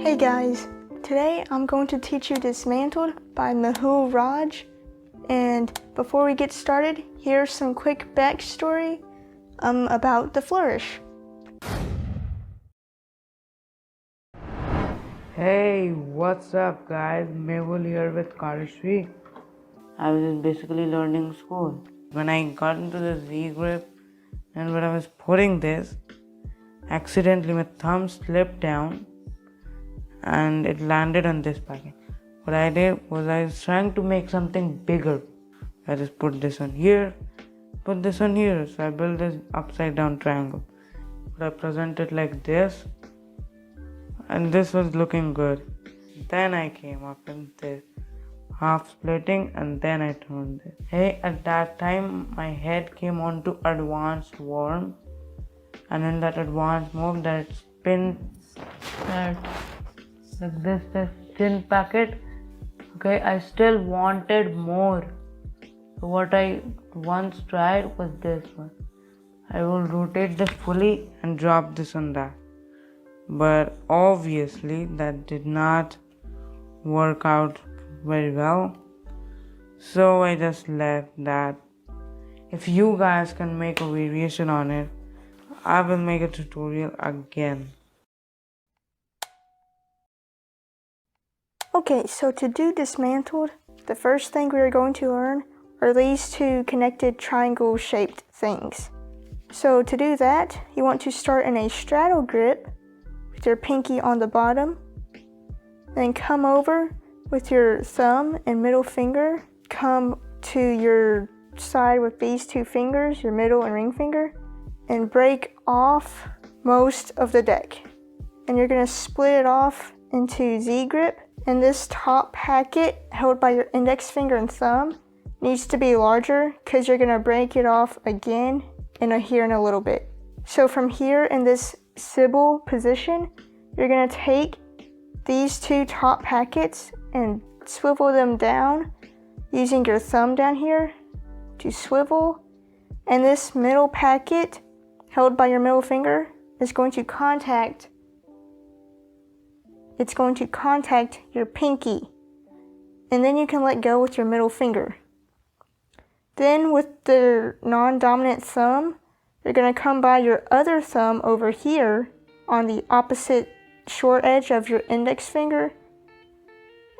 Hey guys, today I'm going to teach you Dismantled by Mehul Raj, and before we get started, here's some quick backstory about the flourish. Hey, what's up guys? Mehul here with Karishvi. I was just basically learning Squoze. When I got into the Z grip and when I was putting this, accidentally my thumb slipped down and it landed on this packet. What I did was I was trying to make something bigger. I just put this on here, put this on here. So I built this upside down triangle. But I presented like this and this was looking good. Then I came up in this half splitting and then I turned this. Hey, at that time my head came on to advanced Werm, and in that advanced mode that spin that like this spin packet. Okay, I still wanted more. So what I once tried was this one. I will rotate this fully and drop this on that. But obviously that did not work out very well. So I just left that. If you guys can make a variation on it, I will make a tutorial again. Okay, so to do Dismantled, the first thing we are going to learn are these two connected triangle shaped things. So to do that, you want to start in a straddle grip with your pinky on the bottom, then come over with your thumb and middle finger, come to your side with these two fingers, your middle and ring finger, and break off most of the deck. And you're going to split it off into Z grip, and this top packet held by your index finger and thumb needs to be larger because you're going to break it off again here in a little bit. So from here in this Sybil position, you're going to take these two top packets and swivel them down using your thumb down here to swivel, and this middle packet held by your middle finger is going to contact your pinky, and then you can let go with your middle finger. Then with the non-dominant thumb, you're going to come by your other thumb over here on the opposite short edge of your index finger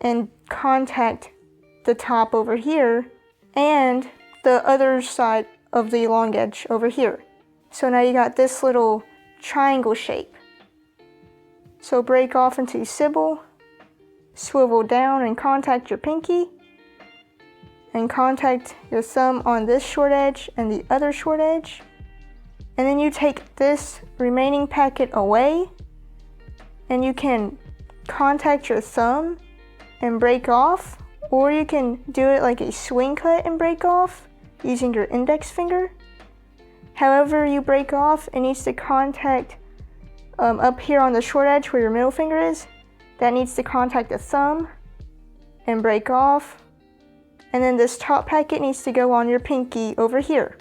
and contact the top over here and the other side of the long edge over here. So now you got this little triangle shape. So break off into Sybil, swivel down and contact your pinky, and contact your thumb on this short edge and the other short edge. And then you take this remaining packet away, and you can contact your thumb and break off, or you can do it like a swing cut and break off using your index finger. However you break off, it needs to contact up here on the short edge where your middle finger is. That needs to contact the thumb and break off. And then this top packet needs to go on your pinky over here.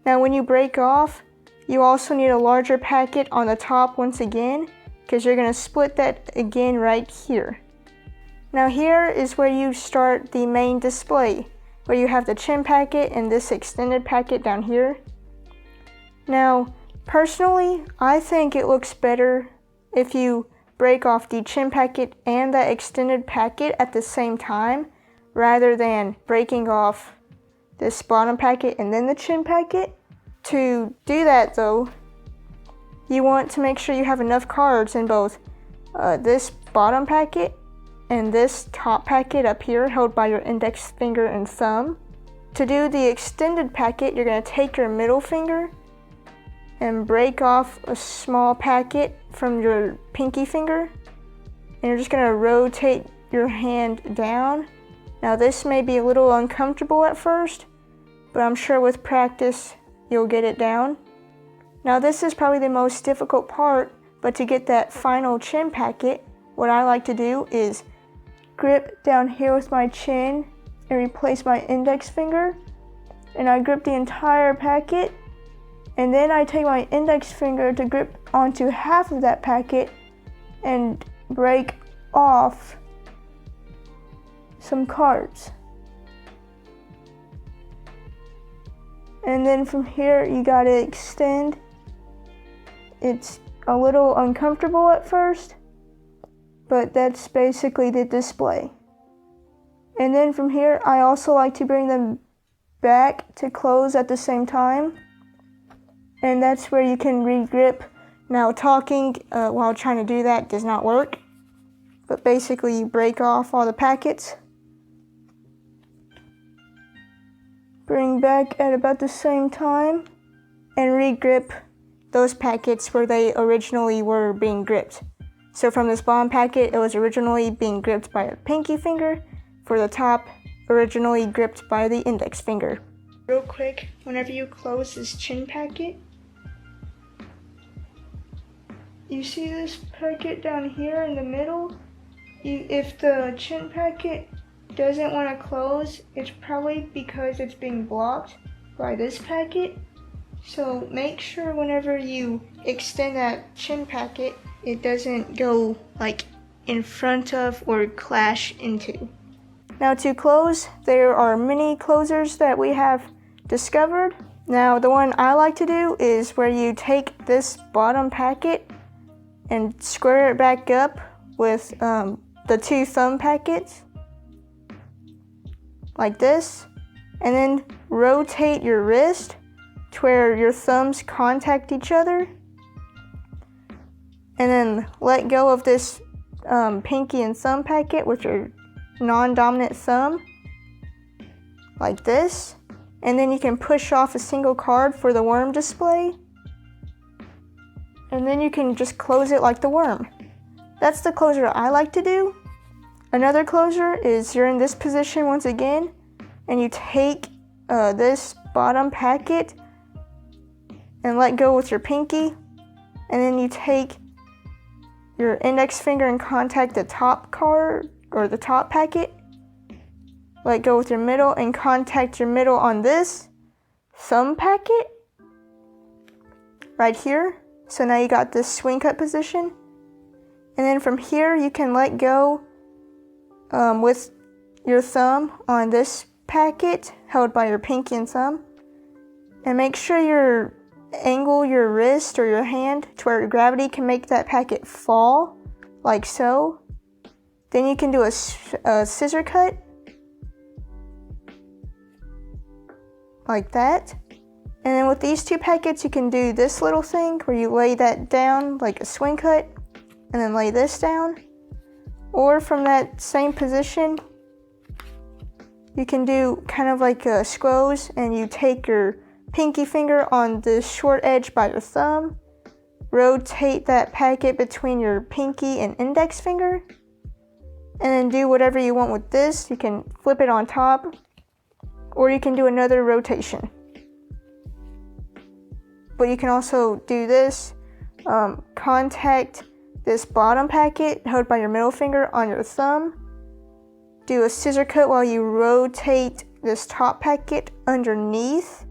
Now when you break off, you also need a larger packet on the top once again, because you're going to split that again right here. Now here is where you start the main display, where you have the chin packet and this extended packet down here. Now personally, I think it looks better if you break off the chin packet and that extended packet at the same time, rather than breaking off this bottom packet and then the chin packet. To do that though, you want to make sure you have enough cards in both this bottom packet and this top packet up here held by your index finger and thumb. To do the extended packet, you're going to take your middle finger and break off a small packet from your pinky finger, and you're just going to rotate your hand down. Now this may be a little uncomfortable at first, but I'm sure with practice you'll get it down. Now this is probably the most difficult part, but to get that final chin packet, what I like to do is grip down here with my chin and replace my index finger, and I grip the entire packet, and then I take my index finger to grip onto half of that packet and break off some cards. And then from here, you gotta extend. It's a little uncomfortable at first, but that's basically the display. And then from here, I also like to bring them back to close at the same time. And that's where you can re-grip. Now talking while trying to do that does not work. But basically you break off all the packets. Bring back at about the same time and re-grip those packets where they originally were being gripped. So from this bottom packet, it was originally being gripped by a pinky finger. For the top, originally gripped by the index finger. Real quick, whenever you close this chin packet, you see this packet down here in the middle? If the chin packet doesn't want to close, it's probably because it's being blocked by this packet. So make sure whenever you extend that chin packet, it doesn't go like in front of or clash into. Now to close, there are many closers that we have discovered. Now the one I like to do is where you take this bottom packet and square it back up with the two thumb packets, like this, and then rotate your wrist to where your thumbs contact each other, and then let go of this pinky and thumb packet with your non-dominant thumb, like this, and then you can push off a single card for the worm display, and then you can just close it like the worm. That's the closure I like to do. Another closure is you're in this position once again, and you take this bottom packet and let go with your pinky, and then you take your index finger and contact the top card or the top packet. Let go with your middle and contact your middle on this thumb packet right here. So now you got this swing cut position. And then from here you can let go with your thumb on this packet held by your pinky and thumb. And make sure you angle your wrist or your hand to where gravity can make that packet fall, like so. Then you can do a scissor cut, like that. And then with these two packets, you can do this little thing where you lay that down like a swing cut, and then lay this down. Or from that same position, you can do kind of like a squoze, and you take your pinky finger on the short edge by your thumb, rotate that packet between your pinky and index finger, and then do whatever you want with this. You can flip it on top, or you can do another rotation. But you can also do this, contact this bottom packet held by your middle finger on your thumb, do a scissor cut while you rotate this top packet underneath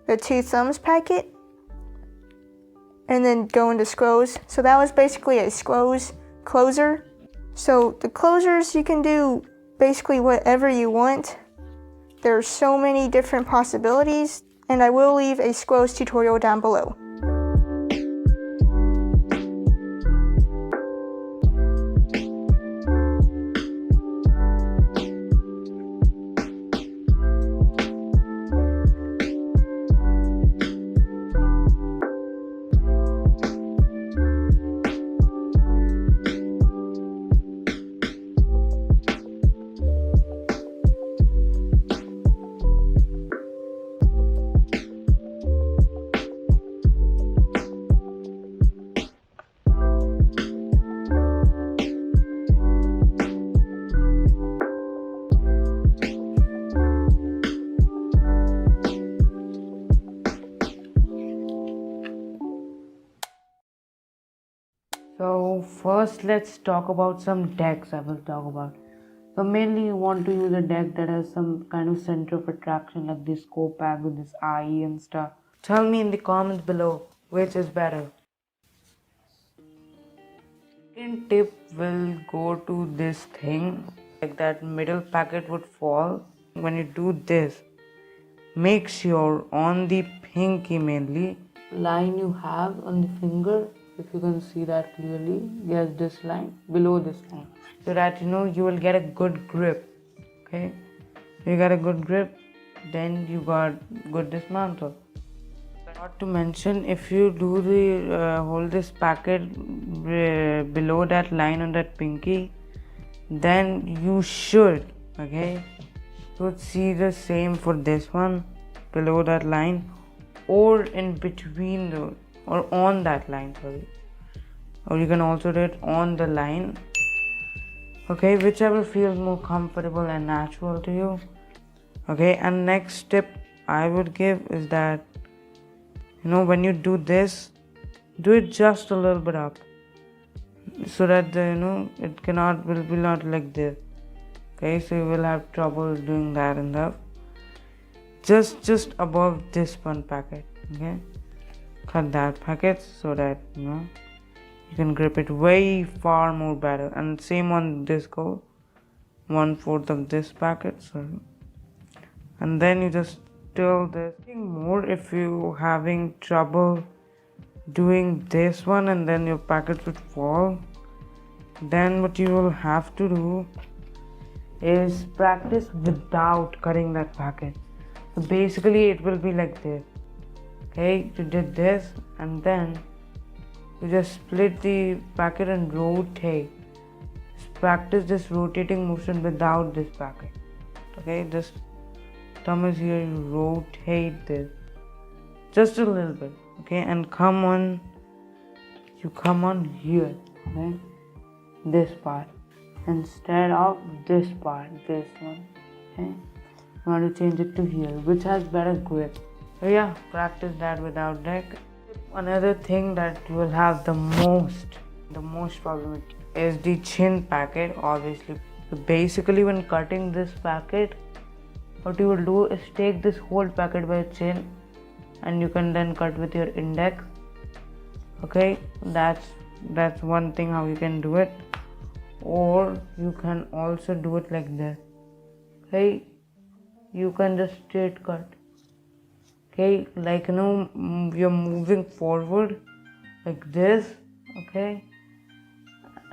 the two thumbs packet, and then go into squoze. So that was basically a squoze closer. So the closers, you can do basically whatever you want. There are so many different possibilities, and I will leave a squoze tutorial down below. So first let's talk about some decks I will talk about. So mainly you want to use a deck that has some kind of center of attraction, like this pack with this eye and stuff. Tell me in the comments below which is better. Second tip will go to this thing, like that middle packet would fall. When you do this, make sure on the pinky mainly, line you have on the finger, if you can see that clearly, yes, this line, below this line, so that you will get a good grip. Okay, you got a good grip, then you got good dismantle. Not to mention, if you do the hold this packet below that line on that pinky, then you should see the same for this one below that line, or in between the, or on that line, sorry, or you can also do it on the line. Okay, whichever feels more comfortable and natural to you. Okay, and next tip I would give is that when you do this, do it just a little bit up, so that it will not like this. Okay, so you will have trouble doing that enough. Just above this one packet. Okay, cut that packet so that you can grip it way far more better. And same on this goal, 1/4 of this packet. Sorry, and then you just till this more. If you having trouble doing this one and then your packet would fall, then what you will have to do is practice without cutting that packet. So basically it will be like this. Okay, you did this and then you just split the packet and rotate. Just practice this rotating motion without this packet. Okay, just thumb is here, you rotate this just a little bit. Okay, and you come on here. Okay, this part instead of this part, this one. Okay, I want to change it to here, which has better grip. So yeah, practice that without deck. Another thing that you will have the most problem is the chin packet, obviously. So basically when cutting this packet, what you will do is take this whole packet by chin and you can then cut with your index. Okay, that's one thing how you can do it. Or you can also do it like this. Okay, you can just straight cut. Okay, like you're moving forward like this. Okay,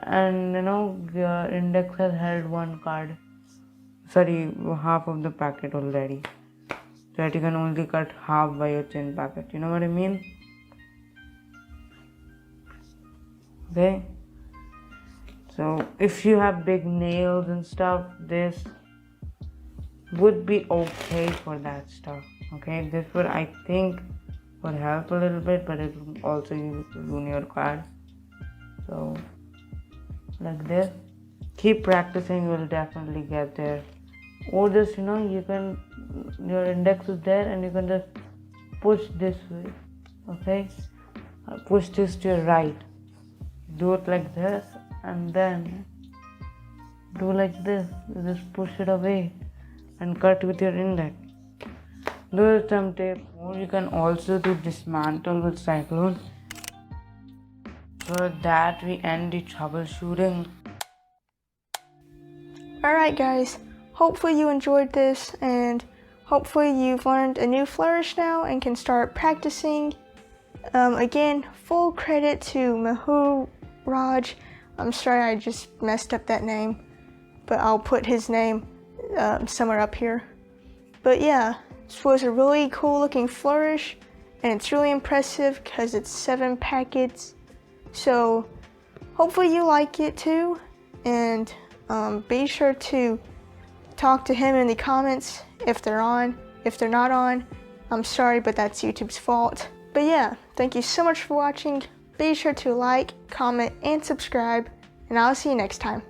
and your index has held one card, half of the packet already, so that you can only cut half by your chin packet. You know what I mean? Okay, so if you have big nails and stuff, this would be okay for that stuff. Okay, this would, I think, would help a little bit, but it will also ruin your card. So like this, keep practicing, you will definitely get there. Or just you can, your index is there and you can just push this way. Okay, push this to your right, do it like this, and then do like this. You just push it away and cut with your index. Do some tape. Or you can also do dismantle with cyclone. So that we end the troubleshooting. Alright guys, hopefully you enjoyed this and hopefully you've learned a new flourish now and can start practicing. Again, full credit to Mehul Raj. I'm sorry I just messed up that name, but I'll put his name somewhere up here. But yeah, this was a really cool looking flourish and it's really impressive because it's 7 packets. So hopefully you like it too, and be sure to talk to him in the comments if they're on. If they're not on, I'm sorry, but that's YouTube's fault. But yeah, thank you so much for watching. Be sure to like, comment, and subscribe, and I'll see you next time.